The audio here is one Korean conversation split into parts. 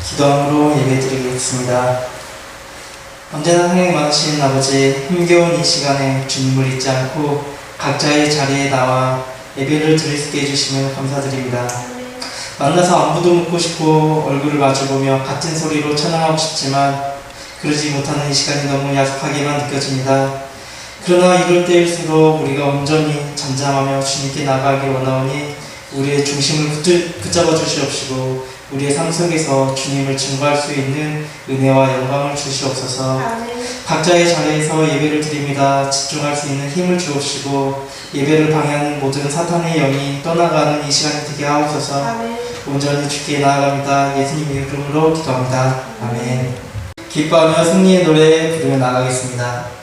기도함으로 예배드리겠습니다. 언제나 사랑이 많으신 아버지, 힘겨운 이 시간에 주님을 잊지 않고 각자의 자리에 나와 예배를 드릴 수 있게 해주시면 감사드립니다. 만나서 안부도 묻고 싶고 얼굴을 마주보며 같은 소리로 찬양하고 싶지만 그러지 못하는 이 시간이 너무 야속하게만 느껴집니다. 그러나 이럴 때일수록 우리가 온전히 잠잠하며 주님께 나가길 원하오니 우리의 중심을 붙잡아 주시옵시고 우리의 삶 속에서 주님을 증거할 수 있는 은혜와 영광을 주시옵소서. 각자의 자리에서 예배를 드립니다. 집중할 수 있는 힘을 주옵시고 예배를 방해하는 모든 사탄의 영이 떠나가는 이 시간이 되게 하옵소서. 온전히 주께 나아갑니다. 예수님 이름으로 기도합니다. 아멘. 기뻐하며 승리의 노래 부르며 나가겠습니다.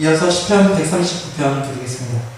이어서 시편 139편 부르겠습니다.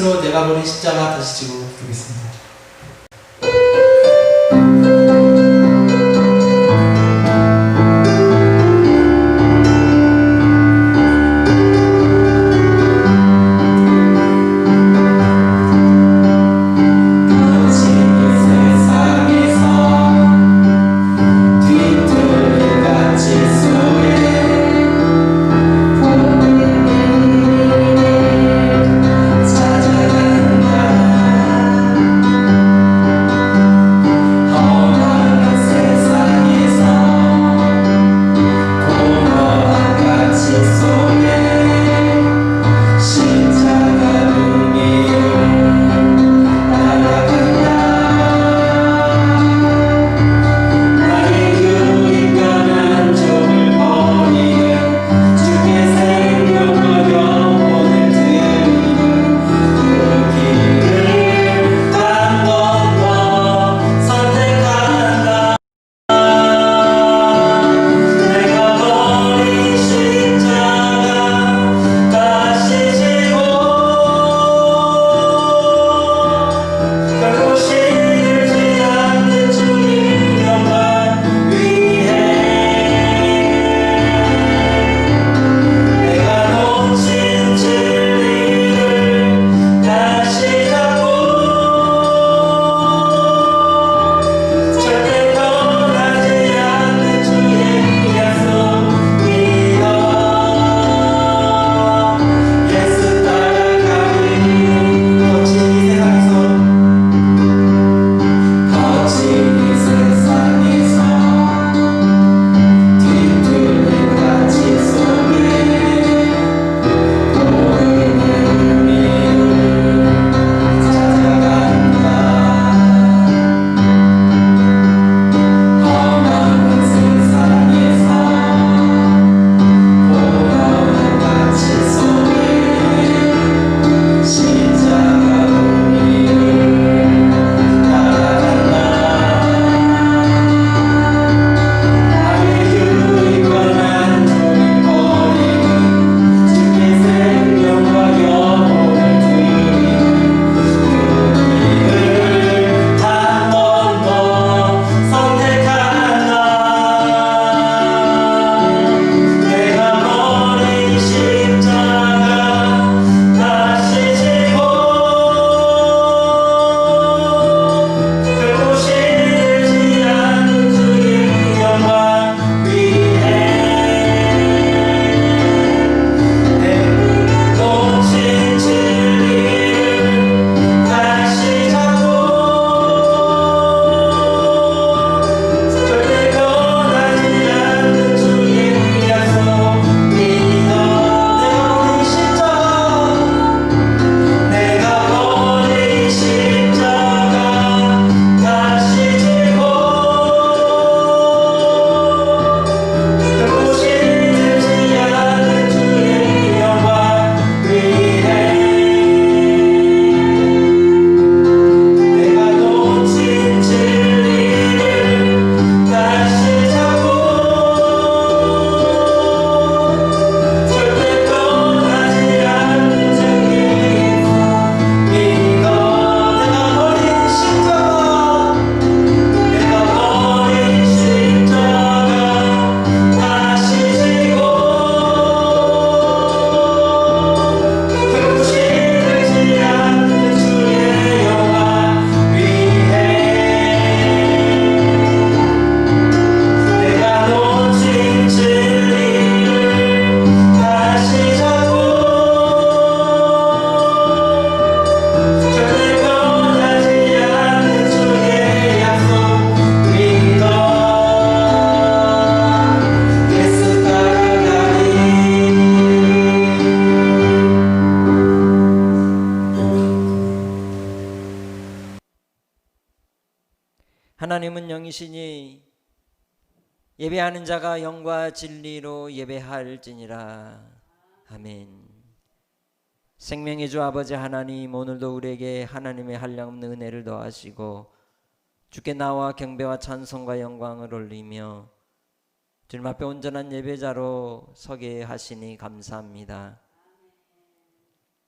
스스로 내가 버린 십자가 다시 지고 부르겠습니다. 하나님은 영이시니 예배하는 자가 영과 진리로 예배할지니라. 아멘. 생명의 주 아버지 하나님, 오늘도 우리에게 하나님의 한량없는 은혜를 더하시고 주께 나와 경배와 찬송과 영광을 올리며 주님 앞에 온전한 예배자로 서게 하시니 감사합니다.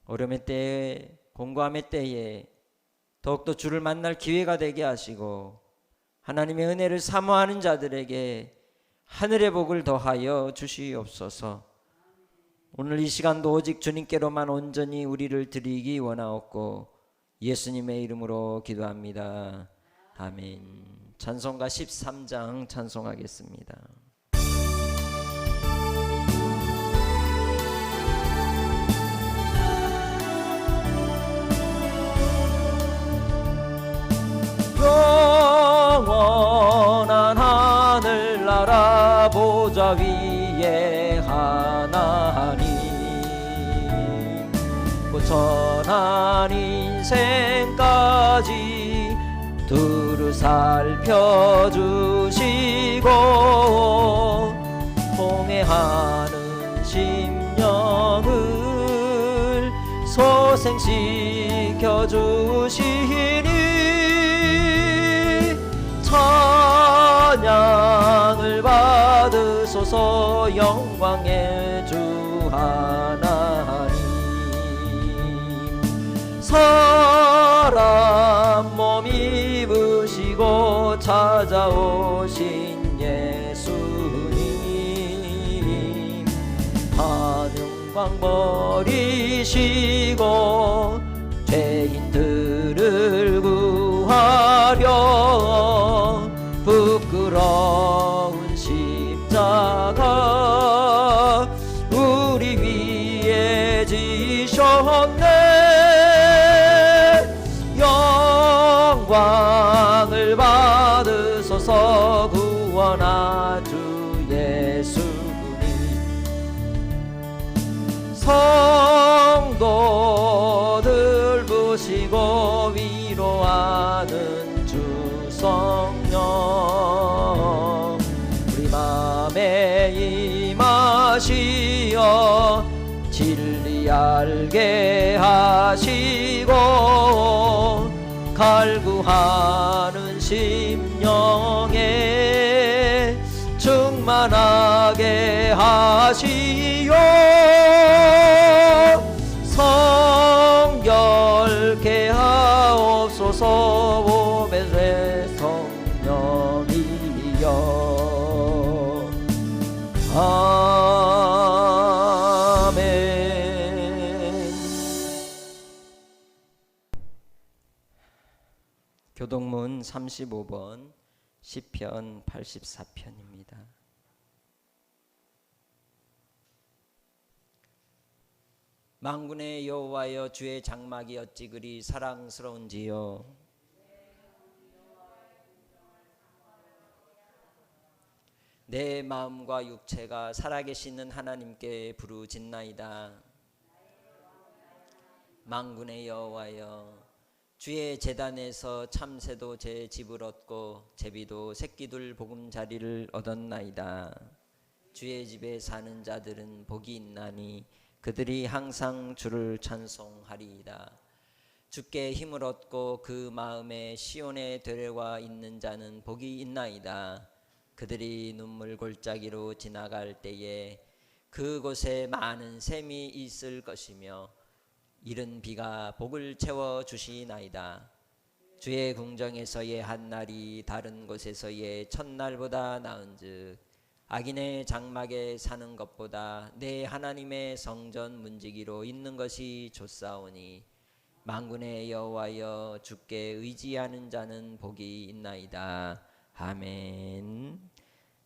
어려움의 때에 공고함의 때에 더욱더 주를 만날 기회가 되게 하시고 하나님의 은혜를 사모하는 자들에게 하늘의 복을 더하여 주시옵소서. 오늘 이 시간도 오직 주님께로만 온전히 우리를 드리기 원하옵고 예수님의 이름으로 기도합니다. 아멘. 찬송가 13장 찬송하겠습니다. 영원한 하늘나라 보좌 위에 하나님 고천한 인생까지 두루 살펴주시고 통해하는 심령을 소생시켜 주시니 찬양을 받으소서. 영광의 주 하나님 사람 몸 입으시고 찾아오신 예수님 한영광 버리시고 죄인들을 구하려 부끄러운 십자가 우리 위에 지셨네. 영광을 받으소서. 구원하 주 예수님 성도들 부시고 위로하는 주 성령 우리 맘에 임하시어 진리 알게 하시고 갈구하는 심령에 충만하게 하시오. 성결케 하옵소서. 오베세 성령이여 아멘. 교동문 35번 시편 84편입니다. 만군의 여호와여 주의 장막이 어찌 그리 사랑스러운지요. 내 마음과 육체가 살아계시는 하나님께 부르짖나이다. 만군의 여호와여 주의 제단에서 참새도 제 집을 얻고 제비도 새끼들 보금자리를 얻었나이다. 주의 집에 사는 자들은 복이 있나니 그들이 항상 주를 찬송하리이다. 주께 힘을 얻고 그 마음에 시온의 되레와 있는 자는 복이 있나이다. 그들이 눈물 골짜기로 지나갈 때에 그곳에 많은 샘이 있을 것이며 이른 비가 복을 채워 주시나이다. 주의 궁정에서의 한 날이 다른 곳에서의 첫날보다 나은즉 악인의 장막에 사는 것보다 내 하나님의 성전 문지기로 있는 것이 좋사오니 만군의 여호와여 주께 의지하는 자는 복이 있나이다. 아멘.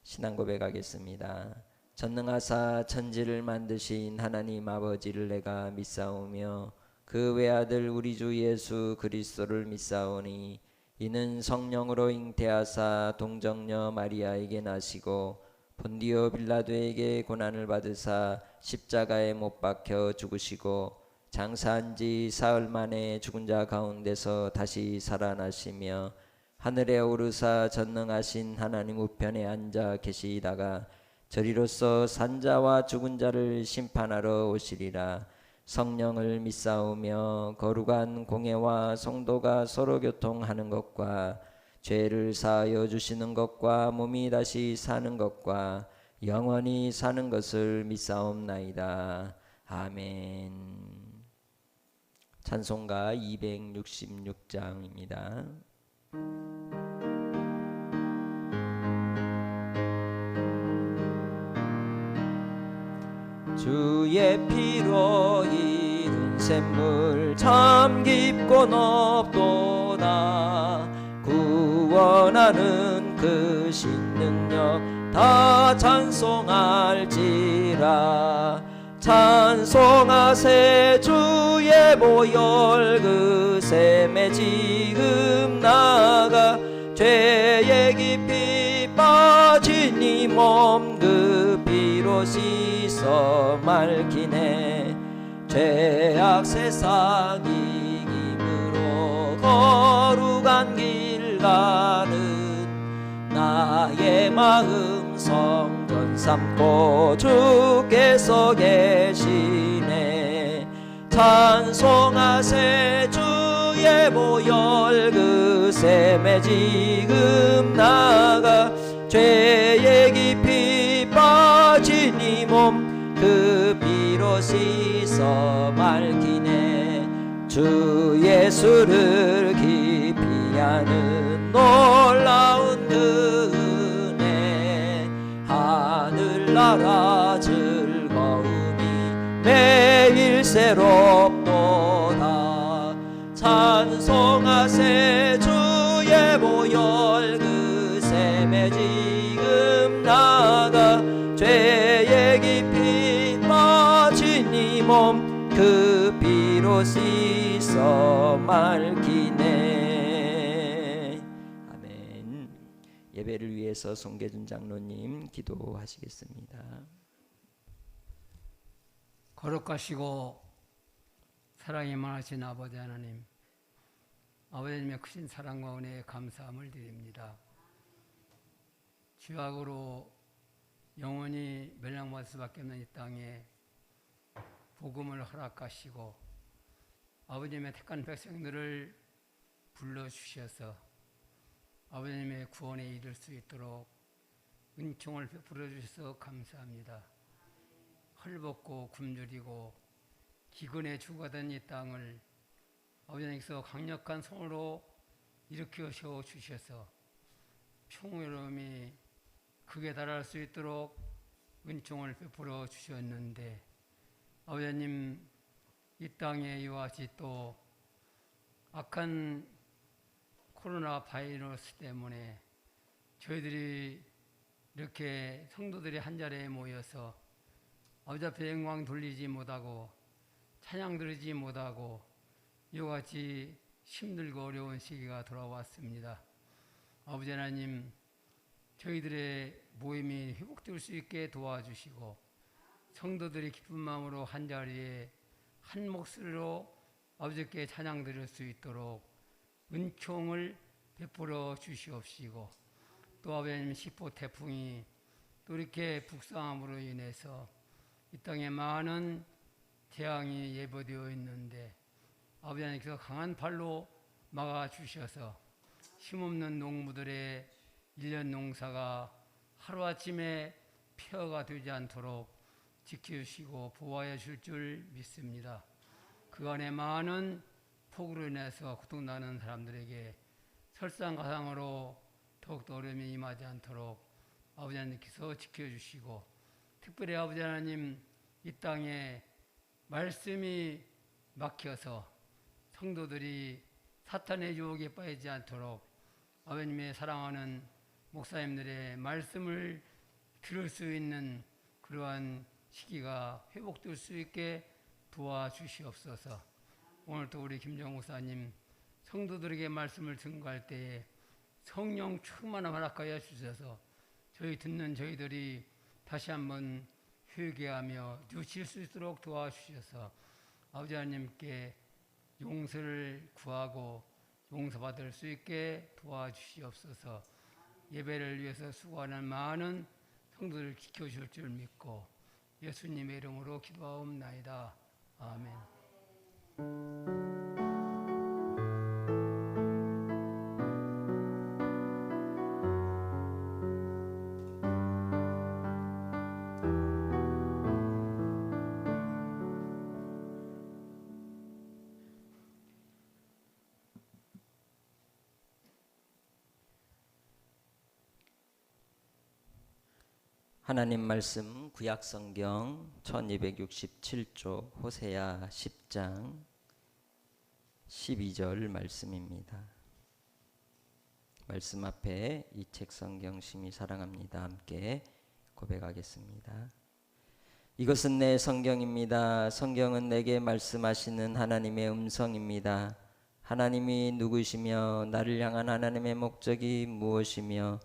신앙 고백하겠습니다. 전능하사 천지를 만드신 하나님 아버지를 내가 믿사오며 그 외아들 우리 주 예수 그리스도를 믿사오니 이는 성령으로 잉태하사 동정녀 마리아에게 나시고 본디오 빌라도에게 고난을 받으사 십자가에 못 박혀 죽으시고 장사한 지 사흘 만에 죽은 자 가운데서 다시 살아나시며 하늘에 오르사 전능하신 하나님 우편에 앉아 계시다가 저리로서 산자와 죽은 자를 심판하러 오시리라. 성령을 믿사오며 거룩한 공회와 성도가 서로 교통하는 것과 죄를 사하여 주시는 것과 몸이 다시 사는 것과 영원히 사는 것을 믿사옵나이다. 아멘. 찬송가 266장입니다. 주의 피로 이룬 샘물 참 깊고 높도다. 구원하는 그 신능력 다 찬송할지라. 찬송하세 주의 보혈 그 샘에 지금 나가. 죄의 깊이 빠진 이 몸 그 피로 씻어 맑히네. 죄악 세상 이김으로 거룩한 길 가는 나의 마음 성전 삼고 주께서 계시네. 찬송하세 주의 보혈 그 샘에 지금 나가. 죄의 깊이 빠진 이 몸 그 피로 씻어 맑히네. 주 예수를 깊이 아는 놀라운 그 은혜. 하늘나라 즐거움이 매일 새롭도다. 찬송하세 주의 보혈 그 샘에 지금 나가. 죄의 깊이 빠진 이 몸 그 피로 씻어 맑히네. 아멘. 예배를 위해서 송계준 장로님 기도하시겠습니다. 거룩하시고 사랑이 많으신 아버지 하나님, 아버지님의 크신 사랑과 은혜에 감사함을 드립니다. 죄악으로 영원히 멸망받을 수밖에 없는 이 땅에 복음을 허락하시고 아버님의 택한 백성들을 불러주셔서 아버님의 구원에 이를 수 있도록 은총을 베풀어 주셔서 감사합니다. 헐벗고 굶주리고 기근에 죽어가던 이 땅을 아버지께서 강력한 손으로 일으켜 세워 주셔서 평화로움이 극에 달할 수 있도록 은총을 베풀어 주셨는데, 아버지님 이 땅에 이와 같이 또 악한 코로나 바이러스 때문에 저희들이 이렇게 성도들이 한자리에 모여서 아버지 앞에 영광 돌리지 못하고 찬양 드리지 못하고 이와 같이 힘들고 어려운 시기가 돌아왔습니다. 아버지 하나님, 저희들의 모임이 회복될 수 있게 도와주시고 성도들이 기쁜 마음으로 한자리에 한 목소리로 아버지께 찬양 드릴 수 있도록 은총을 베풀어 주시옵시고, 또 아버지님 10호 태풍이 또 이렇게 북상함으로 인해서 이 땅에 많은 재앙이 예보되어 있는데 아버지 하나님께서 강한 팔로 막아주셔서 힘없는 농부들의 1년 농사가 하루아침에 폐허가 되지 않도록 지켜주시고 보호하여 줄 줄 믿습니다. 그간의 많은 폭우로 인해서 고통나는 사람들에게 설상가상으로 더욱더 어려움이 임하지 않도록 아버지 하나님께서 지켜주시고, 특별히 아버지 하나님 이 땅에 말씀이 막혀서 성도들이 사탄의 유혹에 빠지지 않도록 아버님의 사랑하는 목사님들의 말씀을 들을 수 있는 그러한 시기가 회복될 수 있게 도와주시옵소서. 오늘도 우리 김정 목사님 성도들에게 말씀을 증거할 때에 성령 충만함 허락하여 주셔서 저희 듣는 저희들이 다시 한번 회개하며 누칠 수 있도록 도와주셔서 아버지 하나님께 용서를 구하고 용서받을 수 있게 도와주시옵소서. 예배를 위해서 수고하는 많은 성도를 지켜줄 줄 믿고 예수님의 이름으로 기도하옵나이다. 아멘. 하나님 말씀 구약성경 1267쪽 호세아 10장 12절 말씀입니다. 말씀 앞에 이 책 성경 심히 사랑합니다. 함께 고백하겠습니다. 이것은 내 성경입니다. 성경은 내게 말씀하시는 하나님의 음성입니다. 하나님이 누구시며 나를 향한 하나님의 목적이 무엇이며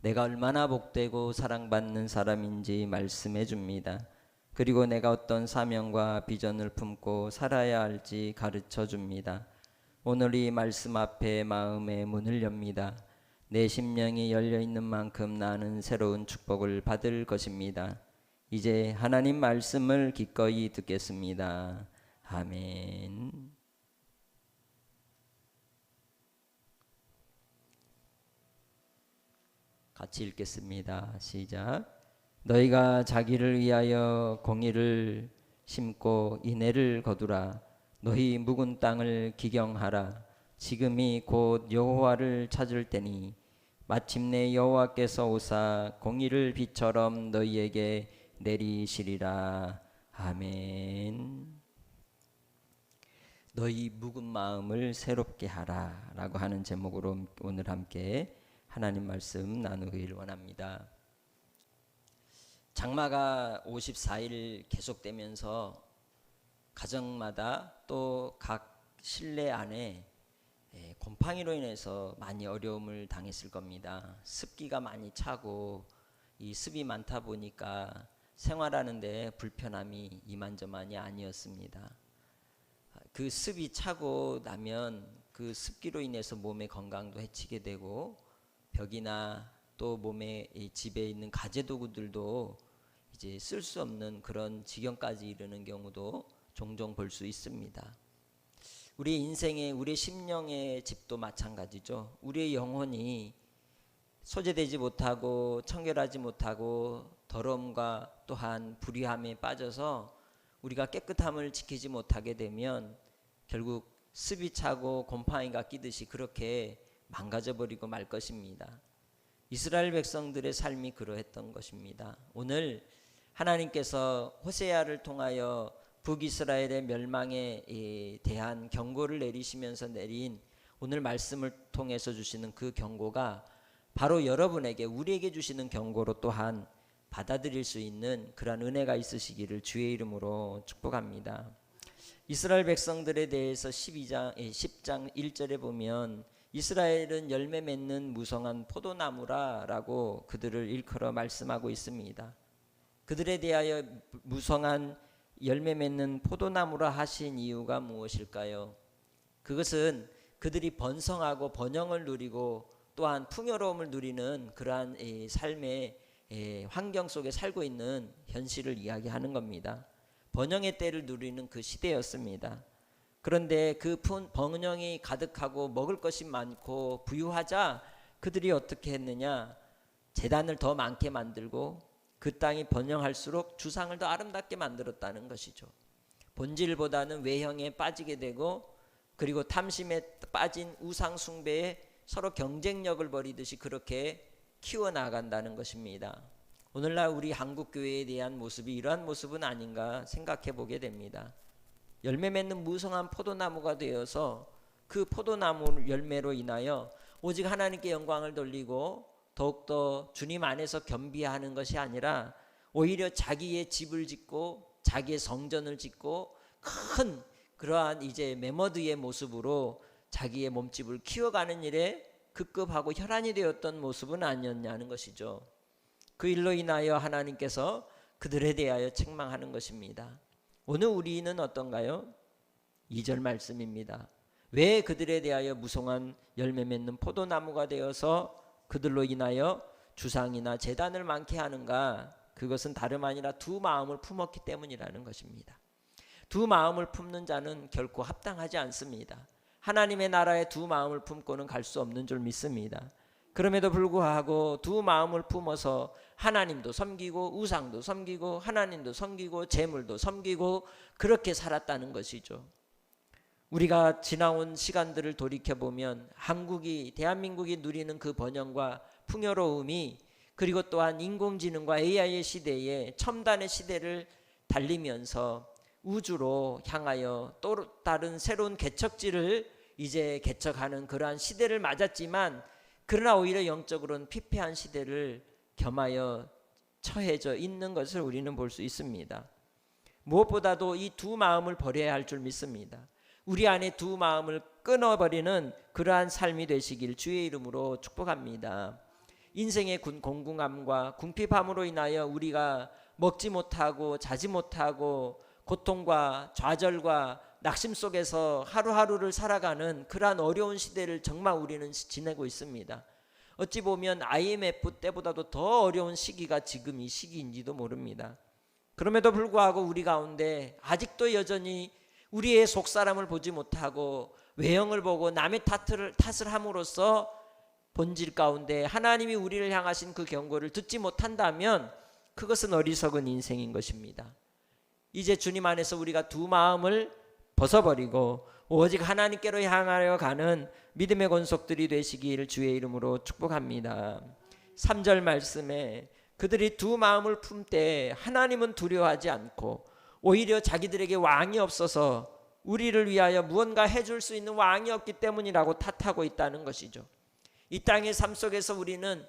내가 얼마나 복되고 사랑받는 사람인지 말씀해 줍니다. 그리고 내가 어떤 사명과 비전을 품고 살아야 할지 가르쳐 줍니다. 오늘 이 말씀 앞에 마음의 문을 엽니다. 내 심령이 열려있는 만큼 나는 새로운 축복을 받을 것입니다. 이제 하나님 말씀을 기꺼이 듣겠습니다. 아멘. 같이 읽겠습니다. 시작. 너희가 자기를 위하여 공의를 심고 인애를 거두라. 너희 묵은 땅을 기경하라. 지금이 곧 여호와를 찾을 때니 마침내 여호와께서 오사 공의를 비처럼 너희에게 내리시리라. 아멘. 너희 묵은 마음을 새롭게 하라 라고 하는 제목으로 오늘 함께 하나님 말씀 나누기를 원합니다. 장마가 54일 계속되면서 가정마다 또 각 실내 안에 곰팡이로 인해서 많이 어려움을 당했을 겁니다. 습기가 많이 차고 이 습이 많다 보니까 생활하는데 불편함이 이만저만이 아니었습니다. 그 습이 차고 나면 그 습기로 인해서 몸의 건강도 해치게 되고 벽이나 또 몸에 집에 있는 가재도구들도 이제 쓸 수 없는 그런 지경까지 이르는 경우도 종종 볼 수 있습니다. 우리 인생의 우리 심령의 집도 마찬가지죠. 우리의 영혼이 소재되지 못하고 청결하지 못하고 더러움과 또한 불의함에 빠져서 우리가 깨끗함을 지키지 못하게 되면 결국 습이 차고 곰팡이가 끼듯이 그렇게 망가져버리고 말 것입니다. 이스라엘 백성들의 삶이 그러했던 것입니다. 오늘 하나님께서 호세아를 통하여 북이스라엘의 멸망에 대한 경고를 내리시면서 내린 오늘 말씀을 통해서 주시는 그 경고가 바로 여러분에게 우리에게 주시는 경고로 또한 받아들일 수 있는 그러한 은혜가 있으시기를 주의 이름으로 축복합니다. 이스라엘 백성들에 대해서 10장 1절에 보면 이스라엘은 열매 맺는 무성한 포도나무라라고 그들을 일컬어 말씀하고 있습니다. 그들에 대하여 무성한 열매 맺는 포도나무라 하신 이유가 무엇일까요? 그것은 그들이 번성하고 번영을 누리고 또한 풍요로움을 누리는 그러한 삶의 환경 속에 살고 있는 현실을 이야기하는 겁니다. 번영의 때를 누리는 그 시대였습니다. 그런데 그 번영이 가득하고 먹을 것이 많고 부유하자 그들이 어떻게 했느냐? 제단을 더 많게 만들고 그 땅이 번영할수록 주상을 더 아름답게 만들었다는 것이죠. 본질보다는 외형에 빠지게 되고 그리고 탐심에 빠진 우상 숭배에 서로 경쟁력을 벌이듯이 그렇게 키워나간다는 것입니다. 오늘날 우리 한국교회에 대한 모습이 이러한 모습은 아닌가 생각해 보게 됩니다. 열매 맺는 무성한 포도나무가 되어서 그 포도나무 열매로 인하여 오직 하나님께 영광을 돌리고 더욱더 주님 안에서 겸비하는 것이 아니라 오히려 자기의 집을 짓고 자기의 성전을 짓고 큰 그러한 이제 메머드의 모습으로 자기의 몸집을 키워가는 일에 급급하고 혈안이 되었던 모습은 아니었냐는 것이죠. 그 일로 인하여 하나님께서 그들에 대하여 책망하는 것입니다. 오늘 우리는 어떤가요? 2절 말씀입니다. 왜 그들에 대하여 무성한 열매 맺는 포도나무가 되어서 그들로 인하여 주상이나 제단을 많게 하는가? 그것은 다름 아니라 두 마음을 품었기 때문이라는 것입니다. 두 마음을 품는 자는 결코 합당하지 않습니다. 하나님의 나라에 두 마음을 품고는 갈 수 없는 줄 믿습니다. 그럼에도 불구하고 두 마음을 품어서 하나님도 섬기고 우상도 섬기고 하나님도 섬기고 재물도 섬기고 그렇게 살았다는 것이죠. 우리가 지나온 시간들을 돌이켜보면 대한민국이 누리는 그 번영과 풍요로움이 그리고 또한 인공지능과 AI의 시대에 첨단의 시대를 달리면서 우주로 향하여 또 다른 새로운 개척지를 이제 개척하는 그러한 시대를 맞았지만, 그러나 오히려 영적으로는 피폐한 시대를 겸하여 처해져 있는 것을 우리는 볼 수 있습니다. 무엇보다도 이 두 마음을 버려야 할 줄 믿습니다. 우리 안에 두 마음을 끊어버리는 그러한 삶이 되시길 주의 이름으로 축복합니다. 인생의 공공함과 궁핍함으로 인하여 우리가 먹지 못하고 자지 못하고 고통과 좌절과 낙심 속에서 하루하루를 살아가는 그러한 어려운 시대를 정말 우리는 지내고 있습니다. 어찌 보면 IMF 때보다도 더 어려운 시기가 지금 이 시기인지도 모릅니다. 그럼에도 불구하고 우리 가운데 아직도 여전히 우리의 속사람을 보지 못하고 외형을 보고 남의 탓을 함으로써 본질 가운데 하나님이 우리를 향하신 그 경고를 듣지 못한다면 그것은 어리석은 인생인 것입니다. 이제 주님 안에서 우리가 두 마음을 벗어버리고 오직 하나님께로 향하여 가는 믿음의 권속들이 되시길 주의 이름으로 축복합니다. 3절 말씀에 그들이 두 마음을 품되 하나님은 두려워하지 않고 오히려 자기들에게 왕이 없어서 우리를 위하여 무언가 해줄 수 있는 왕이 없기 때문이라고 탓하고 있다는 것이죠. 이 땅의 삶 속에서 우리는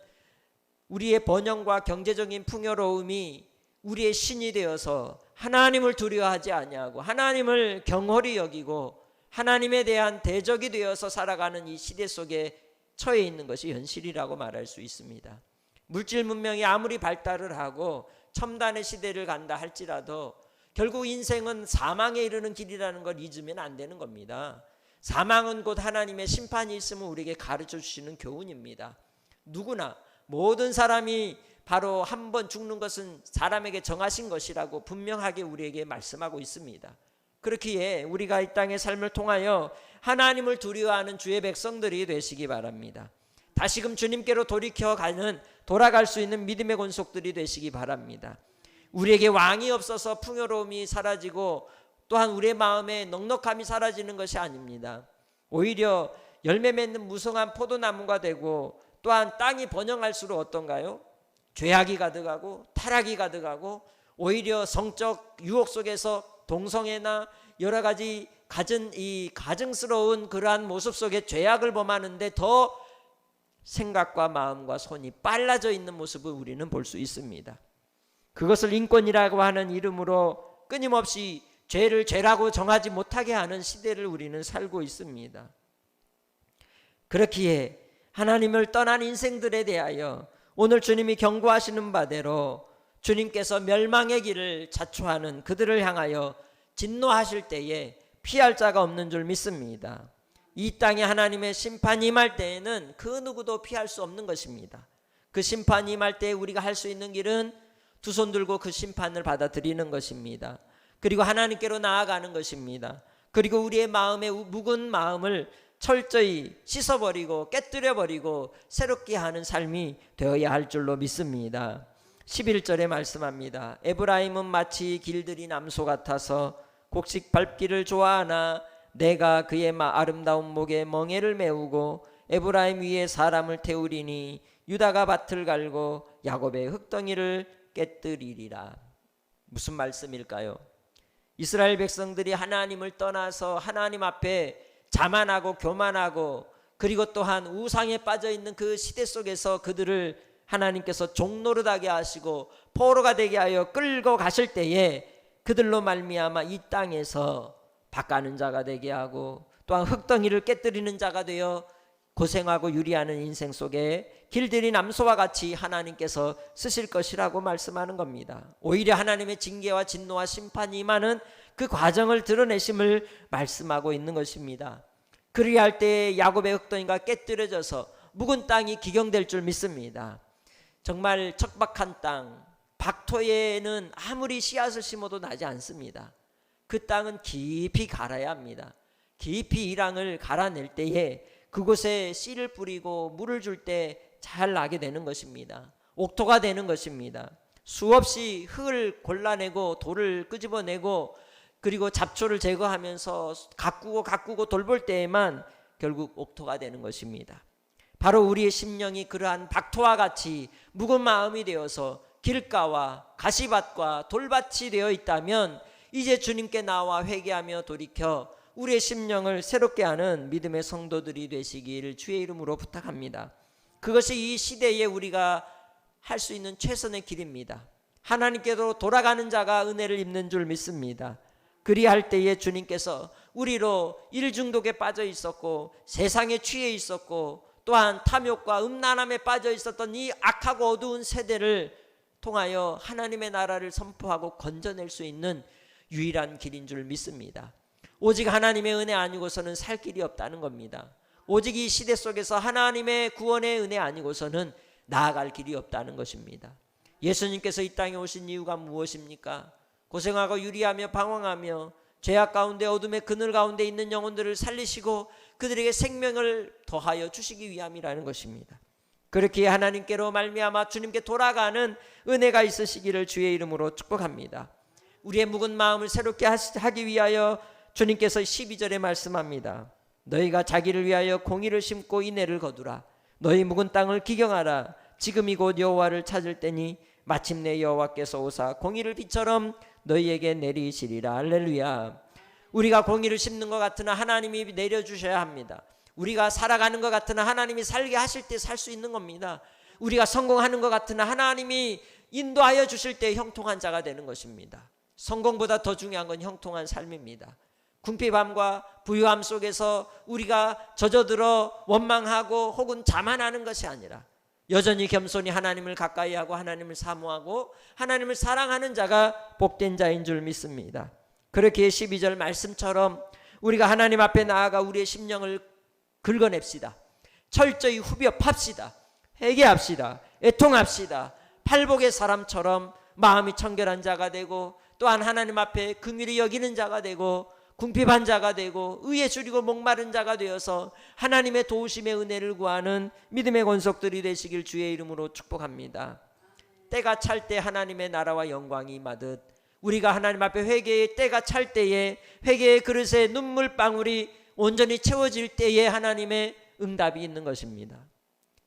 우리의 번영과 경제적인 풍요로움이 우리의 신이 되어서 하나님을 두려워하지 아니하고 하나님을 경홀히 여기고 하나님에 대한 대적이 되어서 살아가는 이 시대 속에 처해 있는 것이 현실이라고 말할 수 있습니다. 물질 문명이 아무리 발달을 하고 첨단의 시대를 간다 할지라도 결국 인생은 사망에 이르는 길이라는 걸 잊으면 안 되는 겁니다. 사망은 곧 하나님의 심판이 있음을 우리에게 가르쳐 주시는 교훈입니다. 누구나 모든 사람이 바로 한 번 죽는 것은 사람에게 정하신 것이라고 분명하게 우리에게 말씀하고 있습니다. 그렇기에 우리가 이 땅의 삶을 통하여 하나님을 두려워하는 주의 백성들이 되시기 바랍니다. 다시금 주님께로 돌아갈 수 있는 믿음의 권속들이 되시기 바랍니다. 우리에게 왕이 없어서 풍요로움이 사라지고 또한 우리의 마음에 넉넉함이 사라지는 것이 아닙니다. 오히려 열매 맺는 무성한 포도나무가 되고 또한 땅이 번영할수록 어떤가요? 죄악이 가득하고 타락이 가득하고 오히려 성적 유혹 속에서 동성애나 여러 가지 갖은 이 가증스러운 그러한 모습 속에 죄악을 범하는데 더 생각과 마음과 손이 빨라져 있는 모습을 우리는 볼 수 있습니다. 그것을 인권이라고 하는 이름으로 끊임없이 죄를 죄라고 정하지 못하게 하는 시대를 우리는 살고 있습니다. 그렇기에 하나님을 떠난 인생들에 대하여 오늘 주님이 경고하시는 바대로 주님께서 멸망의 길을 자초하는 그들을 향하여 진노하실 때에 피할 자가 없는 줄 믿습니다. 이 땅에 하나님의 심판이 임할 때에는 그 누구도 피할 수 없는 것입니다. 그 심판이 임할 때 우리가 할 수 있는 길은 두 손 들고 그 심판을 받아들이는 것입니다. 그리고 하나님께로 나아가는 것입니다. 그리고 우리의 마음의 묵은 마음을 철저히 씻어버리고 깨뜨려버리고 새롭게 하는 삶이 되어야 할 줄로 믿습니다. 11절에 말씀합니다. 에브라임은 마치 길들이 남소 같아서 곡식 밟기를 좋아하나 내가 그의 아름다운 목에 멍에를 메우고 에브라임 위에 사람을 태우리니 유다가 밭을 갈고 야곱의 흙덩이를 깨뜨리리라. 무슨 말씀일까요? 이스라엘 백성들이 하나님을 떠나서 하나님 앞에 자만하고 교만하고 그리고 또한 우상에 빠져있는 그 시대 속에서 그들을 하나님께서 종노릇하게 하시고 포로가 되게 하여 끌고 가실 때에 그들로 말미암아 이 땅에서 밭가는 자가 되게 하고 또한 흙덩이를 깨뜨리는 자가 되어 고생하고 유리하는 인생 속에 길들이 남소와 같이 하나님께서 쓰실 것이라고 말씀하는 겁니다. 오히려 하나님의 징계와 진노와 심판이 임하는 그 과정을 드러내심을 말씀하고 있는 것입니다. 그리할 때 야곱의 흙덩이가 깨뜨려져서 묵은 땅이 기경될 줄 믿습니다. 정말 척박한 땅, 박토에는 아무리 씨앗을 심어도 나지 않습니다. 그 땅은 깊이 갈아야 합니다. 깊이 이랑을 갈아낼 때에 그곳에 씨를 뿌리고 물을 줄 때 잘 나게 되는 것입니다. 옥토가 되는 것입니다. 수없이 흙을 골라내고 돌을 끄집어내고 그리고 잡초를 제거하면서 가꾸고 돌볼 때에만 결국 옥토가 되는 것입니다. 바로 우리의 심령이 그러한 박토와 같이 묵은 마음이 되어서 길가와 가시밭과 돌밭이 되어 있다면 이제 주님께 나와 회개하며 돌이켜 우리의 심령을 새롭게 하는 믿음의 성도들이 되시길 주의 이름으로 부탁합니다. 그것이 이 시대에 우리가 할 수 있는 최선의 길입니다. 하나님께로 돌아가는 자가 은혜를 입는 줄 믿습니다. 그리할 때에 주님께서 우리로 일 중독에 빠져 있었고 세상에 취해 있었고 또한 탐욕과 음란함에 빠져 있었던 이 악하고 어두운 세대를 통하여 하나님의 나라를 선포하고 건져낼 수 있는 유일한 길인 줄 믿습니다. 오직 하나님의 은혜 아니고서는 살 길이 없다는 겁니다. 오직 이 시대 속에서 하나님의 구원의 은혜 아니고서는 나아갈 길이 없다는 것입니다. 예수님께서 이 땅에 오신 이유가 무엇입니까? 고생하고 유리하며 방황하며 죄악 가운데 어둠의 그늘 가운데 있는 영혼들을 살리시고 그들에게 생명을 더하여 주시기 위함이라는 것입니다. 그렇게 하나님께로 말미암아 주님께 돌아가는 은혜가 있으시기를 주의 이름으로 축복합니다. 우리의 묵은 마음을 새롭게 하기 위하여 주님께서 12절에 말씀합니다. 너희가 자기를 위하여 공의를 심고 인애를 거두라. 너희 묵은 땅을 기경하라. 지금 이곳 여호와를 찾을 때니 마침내 여호와께서 오사 공의를 비처럼 너희에게 내리시리라. 할렐루야. 우리가 공의를 심는 것 같으나 하나님이 내려주셔야 합니다. 우리가 살아가는 것 같으나 하나님이 살게 하실 때 살 수 있는 겁니다. 우리가 성공하는 것 같으나 하나님이 인도하여 주실 때 형통한 자가 되는 것입니다. 성공보다 더 중요한 건 형통한 삶입니다. 궁핍함과 부유함 속에서 우리가 젖어들어 원망하고 혹은 자만하는 것이 아니라 여전히 겸손히 하나님을 가까이하고 하나님을 사모하고 하나님을 사랑하는 자가 복된 자인 줄 믿습니다. 그렇게 12절 말씀처럼 우리가 하나님 앞에 나아가 우리의 심령을 긁어냅시다. 철저히 후벼팝시다. 회개합시다. 애통합시다. 팔복의 사람처럼 마음이 청결한 자가 되고 또한 하나님 앞에 긍휼히 여기는 자가 되고 궁핍한 자가 되고 의에 줄이고 목마른 자가 되어서 하나님의 도우심의 은혜를 구하는 믿음의 권속들이 되시길 주의 이름으로 축복합니다. 때가 찰 때 하나님의 나라와 영광이 임하듯 우리가 하나님 앞에 회개의 때가 찰 때에 회개의 그릇에 눈물방울이 온전히 채워질 때에 하나님의 응답이 있는 것입니다.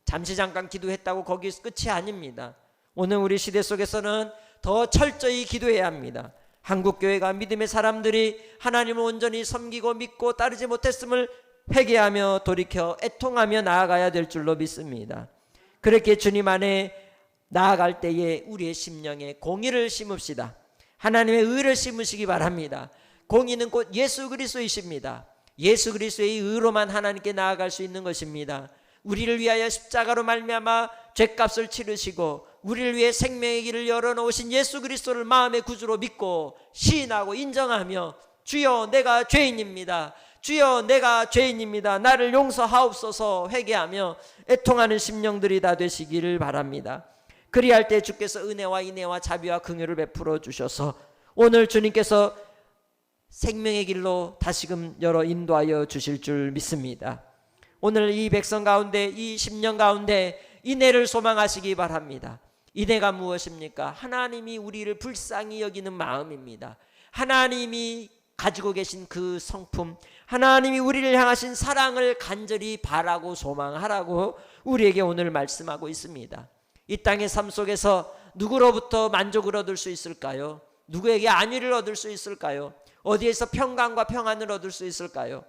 잠시 잠깐 기도했다고 거기 끝이 아닙니다. 오늘 우리 시대 속에서는 더 철저히 기도해야 합니다. 한국교회가 믿음의 사람들이 하나님을 온전히 섬기고 믿고 따르지 못했음을 회개하며 돌이켜 애통하며 나아가야 될 줄로 믿습니다. 그렇게 주님 안에 나아갈 때에 우리의 심령에 공의를 심읍시다. 하나님의 의를 심으시기 바랍니다. 공의는 곧 예수 그리스도이십니다. 예수 그리스도의 의로만 하나님께 나아갈 수 있는 것입니다. 우리를 위하여 십자가로 말미암아 죄값을 치르시고 우리를 위해 생명의 길을 열어놓으신 예수 그리스도를 마음의 구주로 믿고 시인하고 인정하며 주여 내가 죄인입니다. 주여 내가 죄인입니다. 나를 용서하옵소서 회개하며 애통하는 심령들이 다 되시기를 바랍니다. 그리할 때 주께서 은혜와 인애와 자비와 긍휼을 베풀어 주셔서 오늘 주님께서 생명의 길로 다시금 열어 인도하여 주실 줄 믿습니다. 오늘 이 백성 가운데 이 10년 가운데 인애를 소망하시기 바랍니다. 인애가 무엇입니까? 하나님이 우리를 불쌍히 여기는 마음입니다. 하나님이 가지고 계신 그 성품, 하나님이 우리를 향하신 사랑을 간절히 바라고 소망하라고 우리에게 오늘 말씀하고 있습니다. 이 땅의 삶 속에서 누구로부터 만족을 얻을 수 있을까요? 누구에게 안위를 얻을 수 있을까요? 어디에서 평강과 평안을 얻을 수 있을까요?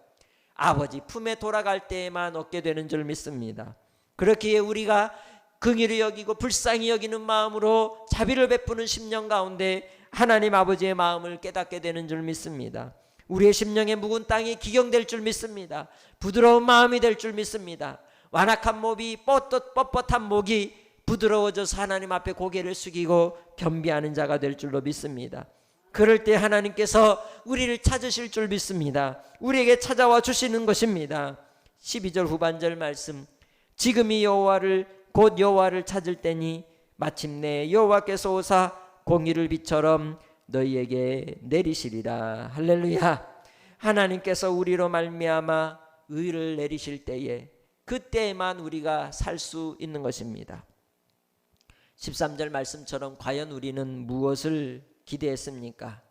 아버지 품에 돌아갈 때에만 얻게 되는 줄 믿습니다. 그렇기에 우리가 긍휼히 여기고 불쌍히 여기는 마음으로 자비를 베푸는 심령 가운데 하나님 아버지의 마음을 깨닫게 되는 줄 믿습니다. 우리의 심령의 묵은 땅이 기경될 줄 믿습니다. 부드러운 마음이 될 줄 믿습니다. 완악한 목이 뻣뻣한 목이 부드러워져서 하나님 앞에 고개를 숙이고 겸비하는 자가 될 줄로 믿습니다. 그럴 때 하나님께서 우리를 찾으실 줄 믿습니다. 우리에게 찾아와 주시는 것입니다. 12절 후반절 말씀, 지금이 여호와를 곧 여호와를 찾을 때니 마침내 여호와께서 오사 공의를 비처럼 너희에게 내리시리라. 할렐루야. 하나님께서 우리로 말미암아 의를 내리실 때에 그때에만 우리가 살 수 있는 것입니다. 13절 말씀처럼 과연 우리는 무엇을 기대했습니까?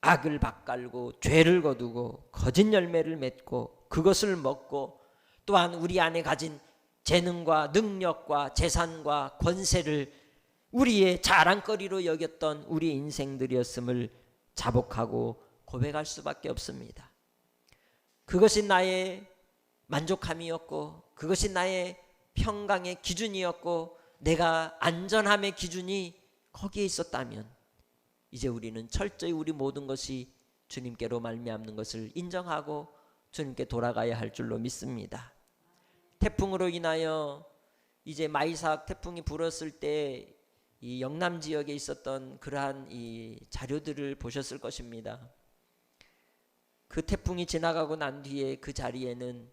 악을 밭갈고 죄를 거두고 거짓 열매를 맺고 그것을 먹고 또한 우리 안에 가진 재능과 능력과 재산과 권세를 우리의 자랑거리로 여겼던 우리 인생들이었음을 자복하고 고백할 수밖에 없습니다. 그것이 나의 만족함이었고, 그것이 나의 평강의 기준이었고, 내가 안전함의 기준이 거기에 있었다면 이제 우리는 철저히 우리 모든 것이 주님께로 말미암는 것을 인정하고 주님께 돌아가야 할 줄로 믿습니다. 태풍으로 인하여 이제 마이삭 태풍이 불었을 때 이 영남 지역에 있었던 그러한 이 자료들을 보셨을 것입니다. 그 태풍이 지나가고 난 뒤에 그 자리에는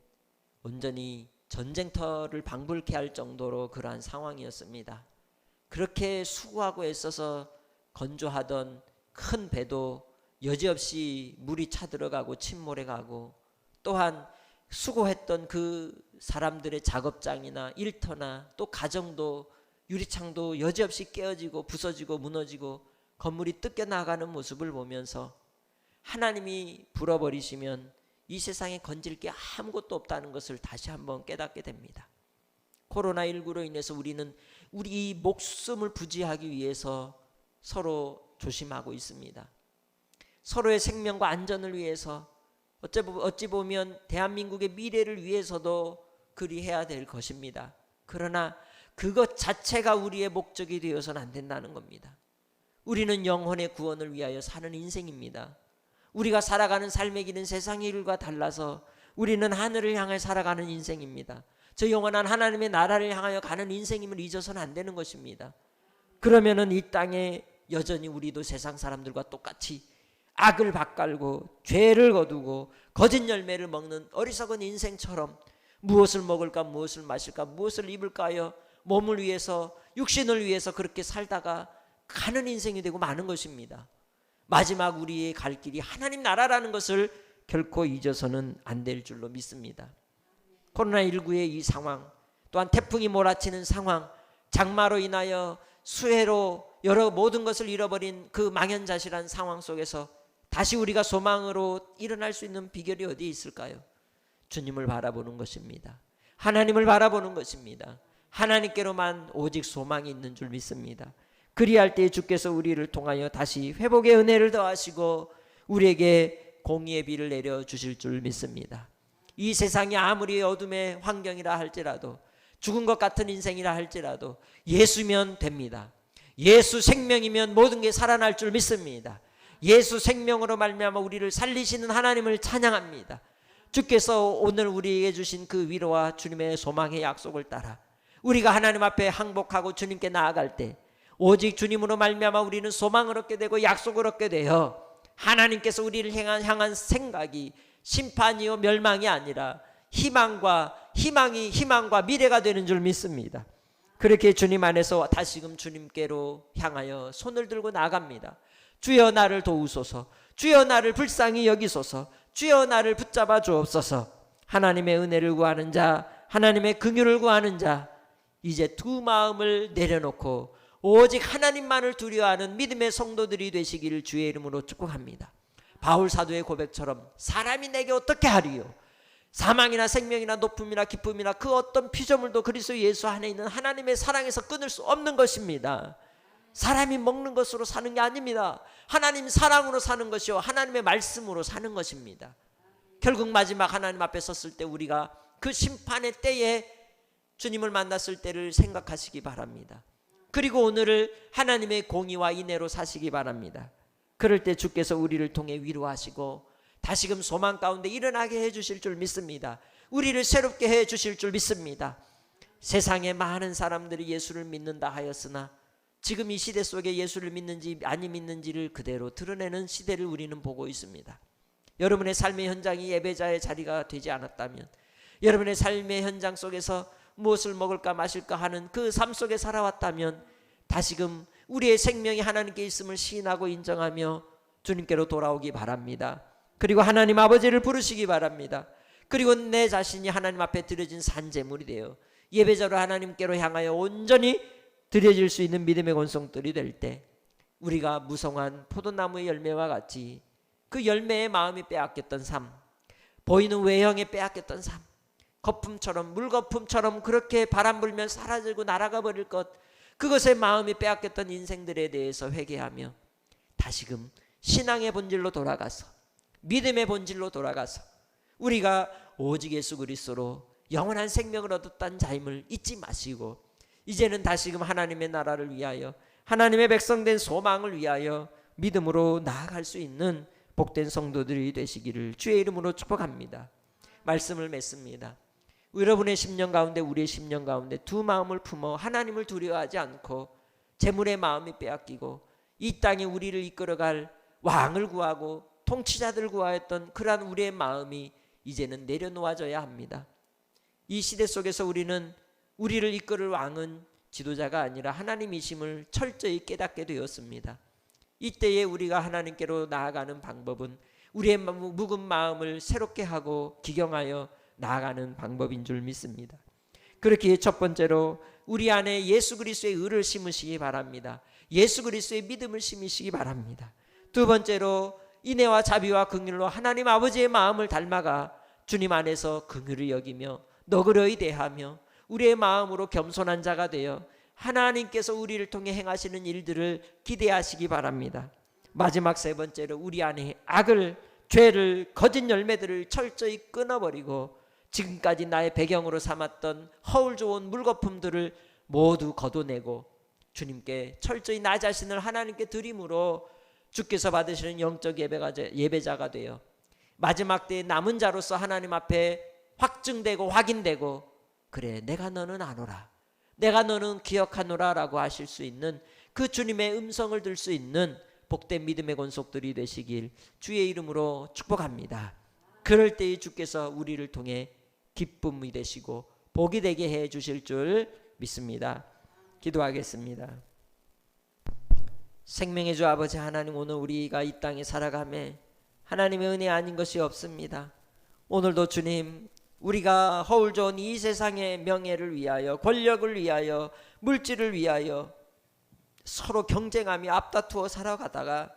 온전히 전쟁터를 방불케 할 정도로 그러한 상황이었습니다. 그렇게 수고하고 애써서 건조하던 큰 배도 여지없이 물이 차들어가고 침몰해가고, 또한 수고했던 그 사람들의 작업장이나 일터나 또 가정도 유리창도 여지없이 깨어지고 부서지고 무너지고 건물이 뜯겨나가는 모습을 보면서 하나님이 불어버리시면 이 세상에 건질 게 아무것도 없다는 것을 다시 한번 깨닫게 됩니다. 코로나19로 인해서 우리는 우리 목숨을 부지하기 위해서 서로 조심하고 있습니다. 서로의 생명과 안전을 위해서, 어찌 보면 대한민국의 미래를 위해서도 그리해야 될 것입니다. 그러나 그것 자체가 우리의 목적이 되어서는 안 된다는 겁니다. 우리는 영혼의 구원을 위하여 사는 인생입니다. 우리가 살아가는 삶의 길은 세상의 일과 달라서 우리는 하늘을 향해 살아가는 인생입니다. 저 영원한 하나님의 나라를 향하여 가는 인생임을 잊어서는 안 되는 것입니다. 그러면은 이 땅에 여전히 우리도 세상 사람들과 똑같이 악을 밭갈고 죄를 거두고 거짓 열매를 먹는 어리석은 인생처럼 무엇을 먹을까, 무엇을 마실까, 무엇을 입을까요? 몸을 위해서, 육신을 위해서 그렇게 살다가 가는 인생이 되고 마는 것입니다. 마지막 우리의 갈 길이 하나님 나라라는 것을 결코 잊어서는 안 될 줄로 믿습니다. 코로나19의 이 상황, 또한 태풍이 몰아치는 상황, 장마로 인하여 수해로 여러 모든 것을 잃어버린 그 망연자실한 상황 속에서 다시 우리가 소망으로 일어날 수 있는 비결이 어디에 있을까요? 주님을 바라보는 것입니다. 하나님을 바라보는 것입니다. 하나님께로만 오직 소망이 있는 줄 믿습니다. 그리할 때 주께서 우리를 통하여 다시 회복의 은혜를 더하시고 우리에게 공의의 비를 내려주실 줄 믿습니다. 이 세상이 아무리 어둠의 환경이라 할지라도, 죽은 것 같은 인생이라 할지라도 예수면 됩니다. 예수 생명이면 모든 게 살아날 줄 믿습니다. 예수 생명으로 말미암아 우리를 살리시는 하나님을 찬양합니다. 주께서 오늘 우리에게 주신 그 위로와 주님의 소망의 약속을 따라 우리가 하나님 앞에 항복하고 주님께 나아갈 때 오직 주님으로 말미암아 우리는 소망을 얻게 되고 약속을 얻게 되어 하나님께서 우리를 향한 생각이 심판이요 멸망이 아니라 희망과 미래가 되는 줄 믿습니다. 그렇게 주님 안에서 다시금 주님께로 향하여 손을 들고 나갑니다. 주여 나를 도우소서, 주여 나를 불쌍히 여기소서, 주여 나를 붙잡아 주옵소서. 하나님의 은혜를 구하는 자, 하나님의 긍휼을 구하는 자, 이제 두 마음을 내려놓고 오직 하나님만을 두려워하는 믿음의 성도들이 되시기를 주의 이름으로 축복합니다. 바울 사도의 고백처럼 사람이 내게 어떻게 하리요? 사망이나 생명이나 높음이나 기쁨이나 그 어떤 피조물도 그리스도 예수 안에 있는 하나님의 사랑에서 끊을 수 없는 것입니다. 사람이 먹는 것으로 사는 게 아닙니다. 하나님 사랑으로 사는 것이요 하나님의 말씀으로 사는 것입니다. 결국 마지막 하나님 앞에 섰을 때 우리가 그 심판의 때에 주님을 만났을 때를 생각하시기 바랍니다. 그리고 오늘을 하나님의 공의와 인애로 사시기 바랍니다. 그럴 때 주께서 우리를 통해 위로하시고 다시금 소망 가운데 일어나게 해주실 줄 믿습니다. 우리를 새롭게 해주실 줄 믿습니다. 세상에 많은 사람들이 예수를 믿는다 하였으나 지금 이 시대 속에 예수를 믿는지 아니 믿는지를 그대로 드러내는 시대를 우리는 보고 있습니다. 여러분의 삶의 현장이 예배자의 자리가 되지 않았다면, 여러분의 삶의 현장 속에서 무엇을 먹을까 마실까 하는 그 삶 속에 살아왔다면 다시금 우리의 생명이 하나님께 있음을 시인하고 인정하며 주님께로 돌아오기 바랍니다. 그리고 하나님 아버지를 부르시기 바랍니다. 그리고 내 자신이 하나님 앞에 드려진 산제물이 되어 예배자로 하나님께로 향하여 온전히 드려질 수 있는 믿음의 권속들이 될 때 우리가 무성한 포도나무의 열매와 같이 그 열매의 마음이 빼앗겼던 삶, 보이는 외형에 빼앗겼던 삶, 거품처럼, 물거품처럼 그렇게 바람 불면 사라지고 날아가 버릴 것, 그것에 마음이 빼앗겼던 인생들에 대해서 회개하며 다시금 신앙의 본질로 돌아가서, 믿음의 본질로 돌아가서 우리가 오직 예수 그리스도로 영원한 생명을 얻었다는 자임을 잊지 마시고, 이제는 다시금 하나님의 나라를 위하여, 하나님의 백성된 소망을 위하여 믿음으로 나아갈 수 있는 복된 성도들이 되시기를 주의 이름으로 축복합니다. 말씀을 맺습니다. 여러분의 10년 가운데, 우리의 10년 가운데 두 마음을 품어 하나님을 두려워하지 않고 재물의 마음이 빼앗기고 이 땅에 우리를 이끌어갈 왕을 구하고 통치자들을 구하였던 그러한 우리의 마음이 이제는 내려놓아져야 합니다. 이 시대 속에서 우리는 우리를 이끌을 왕은 지도자가 아니라 하나님이심을 철저히 깨닫게 되었습니다. 이때에 우리가 하나님께로 나아가는 방법은 우리의 묵은 마음을 새롭게 하고 기경하여 나아가는 방법인 줄 믿습니다. 그렇기에 첫 번째로 우리 안에 예수 그리스도의 의를 심으시기 바랍니다. 예수 그리스도의 믿음을 심으시기 바랍니다. 두 번째로 인애와 자비와 긍휼로 하나님 아버지의 마음을 닮아가 주님 안에서 긍휼을 여기며 너그러이 대하며 우리의 마음으로 겸손한 자가 되어 하나님께서 우리를 통해 행하시는 일들을 기대하시기 바랍니다. 마지막 세 번째로 우리 안에 악을, 죄를, 거짓 열매들을 철저히 끊어버리고 지금까지 나의 배경으로 삼았던 허울 좋은 물거품들을 모두 걷어내고 주님께 철저히 나 자신을 하나님께 드림으로 주께서 받으시는 영적 예배자가 되어 마지막 때에 남은 자로서 하나님 앞에 확증되고 확인되고, 그래 내가 너는 아노라, 내가 너는 기억하노라 라고 하실 수 있는 그 주님의 음성을 들 수 있는 복된 믿음의 권속들이 되시길 주의 이름으로 축복합니다. 그럴 때에 주께서 우리를 통해 기쁨이 되시고 복이 되게 해 주실 줄 믿습니다. 기도하겠습니다. 생명의 주 아버지 하나님, 오늘 우리가 이 땅에 살아가며 하나님의 은혜 아닌 것이 없습니다. 오늘도 주님, 우리가 허울 좋은 이 세상의 명예를 위하여, 권력을 위하여, 물질을 위하여 서로 경쟁하며 앞다투어 살아가다가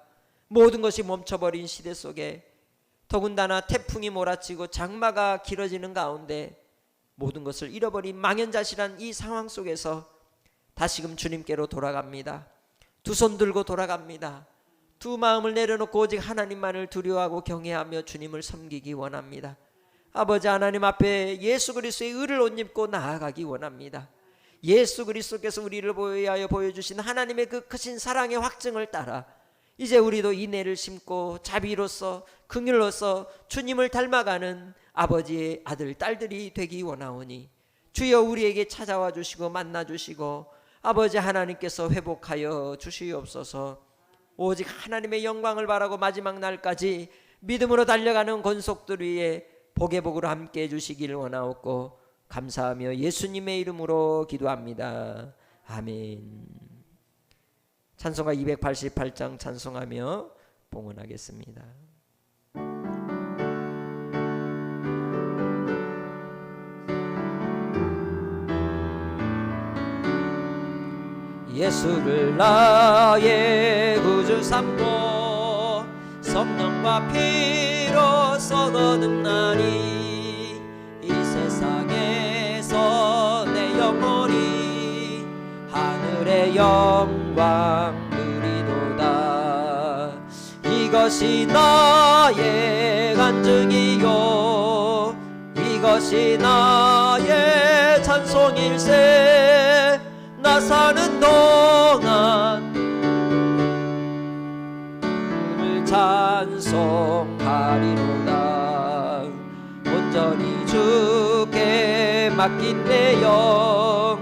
모든 것이 멈춰버린 시대 속에, 더군다나 태풍이 몰아치고 장마가 길어지는 가운데 모든 것을 잃어버린 망연자실한 이 상황 속에서 다시금 주님께로 돌아갑니다. 두 손 들고 돌아갑니다. 두 마음을 내려놓고 오직 하나님만을 두려워하고 경외하며 주님을 섬기기 원합니다. 아버지 하나님 앞에 예수 그리스도의 의를 옷 입고 나아가기 원합니다. 예수 그리스도께서 우리를 위하여 보여주신 하나님의 그 크신 사랑의 확증을 따라 이제 우리도 인애를 심고 자비로서 긍휼로서 주님을 닮아가는 아버지의 아들 딸들이 되기 원하오니 주여 우리에게 찾아와 주시고 만나 주시고 아버지 하나님께서 회복하여 주시옵소서. 오직 하나님의 영광을 바라고 마지막 날까지 믿음으로 달려가는 권속들 위에 복의 복으로 함께 해주시기를 원하옵고 감사하며 예수님의 이름으로 기도합니다. 아멘. 찬송가 288장 찬송하며 봉헌하겠습니다. 예수를 나의 구주 삼고 성령과 피로써 거듭나니 이 세상에서 내 영혼이 하늘의 영광 누리도다. 이것이 나의 간증이요 이것이 나의 찬송일세. 나 사는 동안 주를 찬송하리로다. 온전히 주께 맡긴 내 영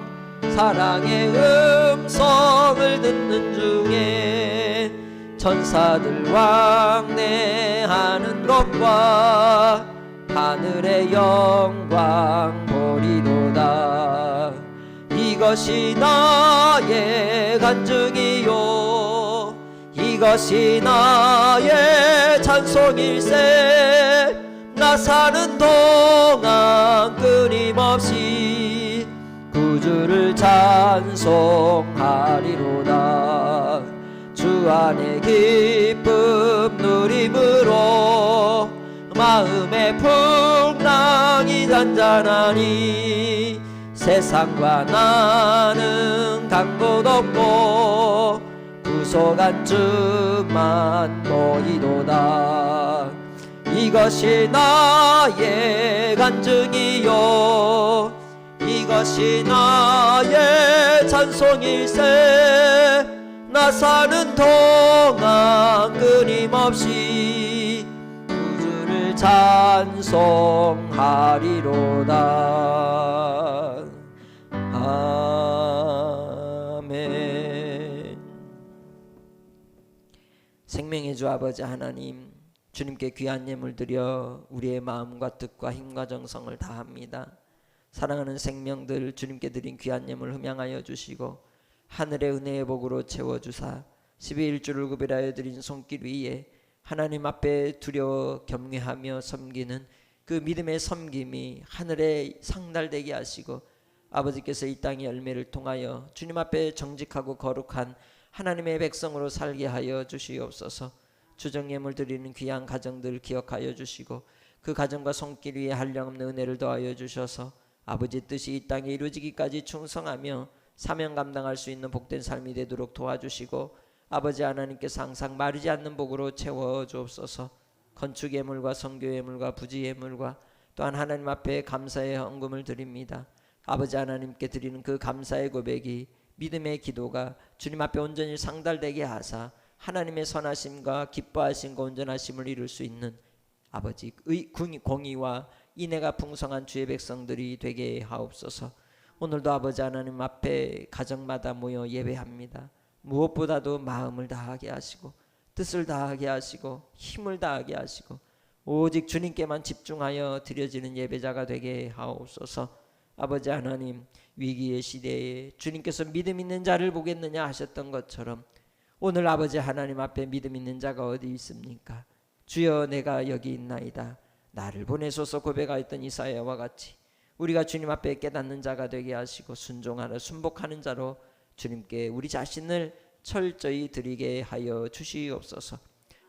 사랑의 음성을 듣는 중에 천사들 왕래하는 것과 하늘의 영광 보리도다. 이것이 나의 간증이요 이것이 나의 찬송일세. 나 사는 동안 끊임없이 구주를 찬송하리로다. 주 안에 기쁨 누림으로 마음의 풍랑 영광이 잔잔하니 세상과 나는 간 곳 없고 구속한 주만 보이도다. 이것이 나의 간증이요 이것이 나의 찬송일세. 나 사는 동안 끊임없이 주를 찬송하리로다. 아멘. 생명의 주 아버지 하나님, 주님께 귀한 예물 드려 우리의 마음과 뜻과 힘과 정성을 다합니다. 사랑하는 생명들 주님께 드린 귀한 예물 흠양하여 주시고 하늘의 은혜의 복으로 채워주사 12일주를 구별하여 드린 손길 위에 하나님 앞에 두려워 겸손하며 섬기는 그 믿음의 섬김이 하늘에 상달되게 하시고 아버지께서 이 땅의 열매를 통하여 주님 앞에 정직하고 거룩한 하나님의 백성으로 살게 하여 주시옵소서. 주정예물 드리는 귀한 가정들 기억하여 주시고 그 가정과 손길 위에 한량없는 은혜를 더하여 주셔서 아버지 뜻이 이 땅에 이루어지기까지 충성하며 사명 감당할 수 있는 복된 삶이 되도록 도와주시고 아버지 하나님께서 항상 마르지 않는 복으로 채워 주옵소서. 건축 예물과 선교 예물과 부지 예물과 또한 하나님 앞에 감사의 헌금을 드립니다. 아버지 하나님께 드리는 그 감사의 고백이 믿음의 기도가 주님 앞에 온전히 상달되게 하사 하나님의 선하심과 기뻐하심과 온전하심을 이룰 수 있는 아버지 공의와 인애가 풍성한 주의 백성들이 되게 하옵소서. 오늘도 아버지 하나님 앞에 가정마다 모여 예배합니다. 무엇보다도 마음을 다하게 하시고 뜻을 다하게 하시고 힘을 다하게 하시고 오직 주님께만 집중하여 드려지는 예배자가 되게 하옵소서. 아버지 하나님, 위기의 시대에 주님께서 믿음 있는 자를 보겠느냐 하셨던 것처럼 오늘 아버지 하나님 앞에 믿음 있는 자가 어디 있습니까? 주여 내가 여기 있나이다. 나를 보내소서 고백하였던 이사야와 같이 우리가 주님 앞에 깨닫는 자가 되게 하시고 순종하는 순복하는 자로 주님께 우리 자신을 철저히 드리게 하여 주시옵소서.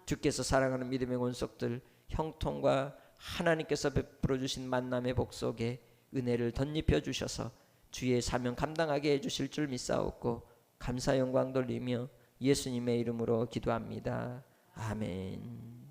주께서 사랑하는 믿음의 권속들 형통과 하나님께서 베풀어 주신 만남의 복 속에 은혜를 덧입혀 주셔서 주의 사명 감당하게 해주실 줄 믿사옵고 감사 영광 돌리며 예수님의 이름으로 기도합니다. 아멘.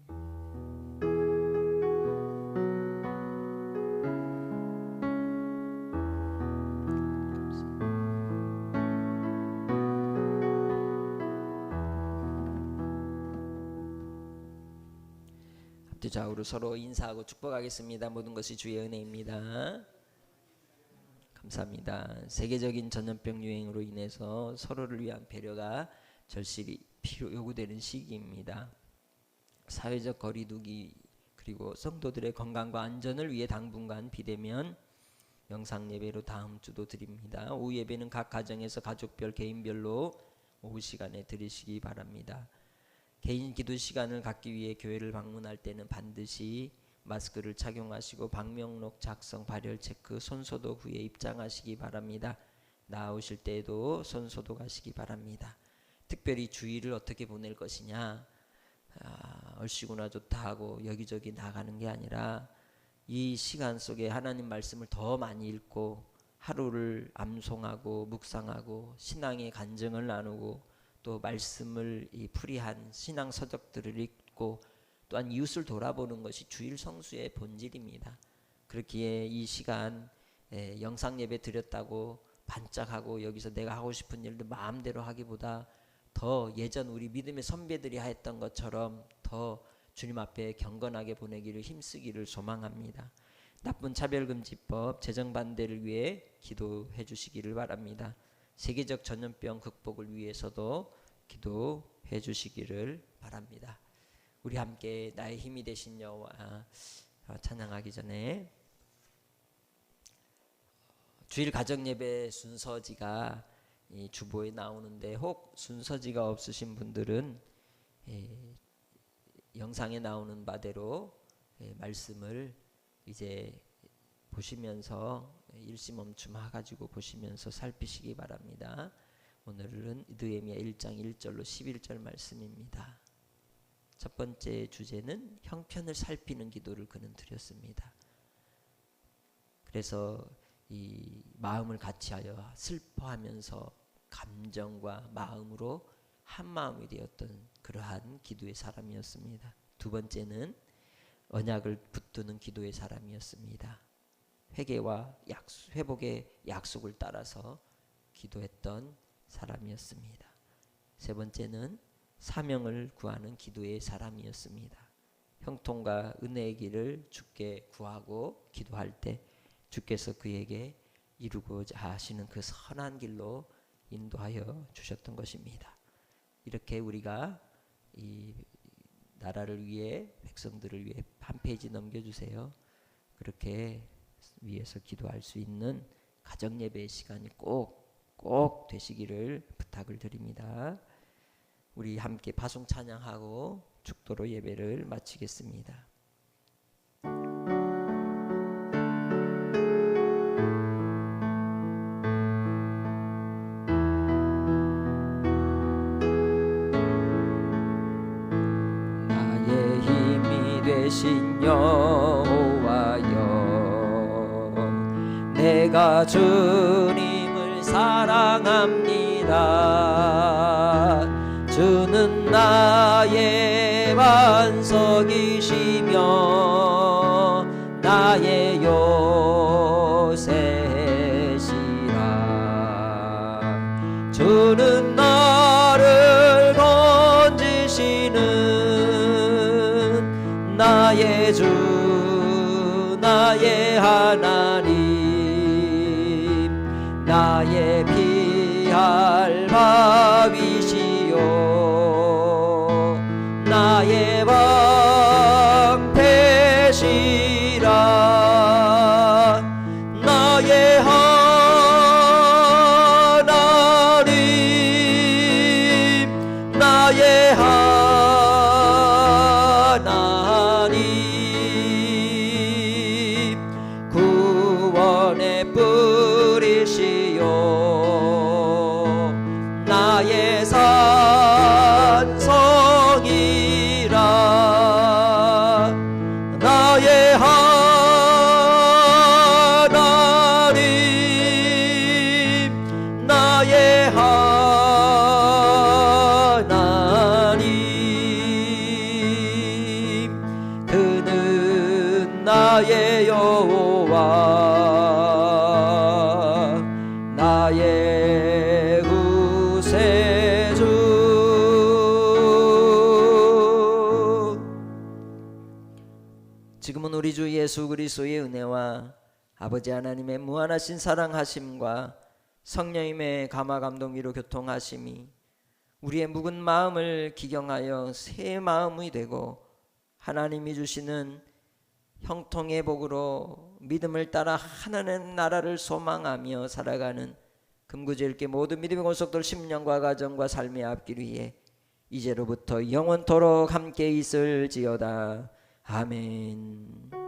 좌우로 서로 인사하고 축복하겠습니다. 모든 것이 주의 은혜입니다. 감사합니다. 세계적인 전염병 유행으로 인해서 서로를 위한 배려가 절실히 요구되는 시기입니다. 사회적 거리두기 그리고 성도들의 건강과 안전을 위해 당분간 비대면 영상 예배로 다음 주도 드립니다. 오후 예배는 각 가정에서 가족별 개인별로 오후 시간에 드리시기 바랍니다. 개인 기도 시간을 갖기 위해 교회를 방문할 때는 반드시 마스크를 착용하시고 방명록 작성, 발열 체크, 손소독 후에 입장하시기 바랍니다. 나오실 때에도 손소독하시기 바랍니다. 특별히 주일을 어떻게 보낼 것이냐, 얼씨구나 좋다 하고 여기저기 나가는 게 아니라 이 시간 속에 하나님 말씀을 더 많이 읽고 하루를 암송하고 묵상하고 신앙의 간증을 나누고 또 말씀을 풀이한 신앙 서적들을 읽고 또한 이웃을 돌아보는 것이 주일 성수의 본질입니다. 그렇기에 이 시간 영상 예배 드렸다고 반짝하고 여기서 내가 하고 싶은 일들 마음대로 하기보다 더 예전 우리 믿음의 선배들이 했던 것처럼 더 주님 앞에 경건하게 보내기를 힘쓰기를 소망합니다. 나쁜 차별금지법 제정 반대를 위해 기도해 주시기를 바랍니다. 세계적 전염병 극복을 위해서도 기도해 주시기를 바랍니다. 우리 함께 나의 힘이 되신 여호와 찬양하기 전에 주일 가정예배 순서지가 이 주보에 나오는데 혹 순서지가 없으신 분들은 영상에 나오는 바대로 말씀을 이제 보시면서 일시멈춤해가지고 보시면서 살피시기 바랍니다. 오늘은 느헤미야 1장 1절로 11절 말씀입니다. 첫 번째 주제는 형편을 살피는 기도를 그는 드렸습니다. 그래서 이 마음을 같이하여 슬퍼하면서 감정과 마음으로 한 마음이 되었던 그러한 기도의 사람이었습니다. 두 번째는 언약을 붙드는 기도의 사람이었습니다. 회개와 회복의 약속을 따라서 기도했던 사람이었습니다. 세 번째는 사명을 구하는 기도의 사람이었습니다. 형통과 은혜의 길을 주께 구하고 기도할 때 주께서 그에게 이루고자 하시는 그 선한 길로 인도하여 주셨던 것입니다. 이렇게 우리가 이 나라를 위해, 백성들을 위해 한 페이지 넘겨주세요. 그렇게 위해서 기도할 수 있는 가정예배의 시간이 꼭 되시기를 부탁을 드립니다. 우리 함께 파송 찬양하고 축도로 예배를 마치겠습니다. 나의 힘이 되신 여호와여, 내가 주님을 사랑합니다. 주는 나의 반석이시며 나의 요새시라. 주는 나를 건지시는 나의 주, 나의 하나님, 나의 피할 밥이시요 나의 방패시라. 나의 하나님, 나의 하나님, 구원의 뿌리시요 나의 산성이라. 나의 하나님, 나의 하나님, 그는 나의 여호와, 나의 구세주. 지금은 우리 주 예수 그리스도의 은혜와 아버지 하나님의 무한하신 사랑하심과 성령님의 감화 감동 위로 교통하심이 우리의 묵은 마음을 기경하여 새 마음이 되고 하나님이 주시는 형통의 복으로 믿음을 따라 하나님의 나라를 소망하며 살아가는 금구제일교 모든 믿음의 권속들 10년과 가정과 삶의 앞길 위해 이제로부터 영원토록 함께 있을지어다. 아멘.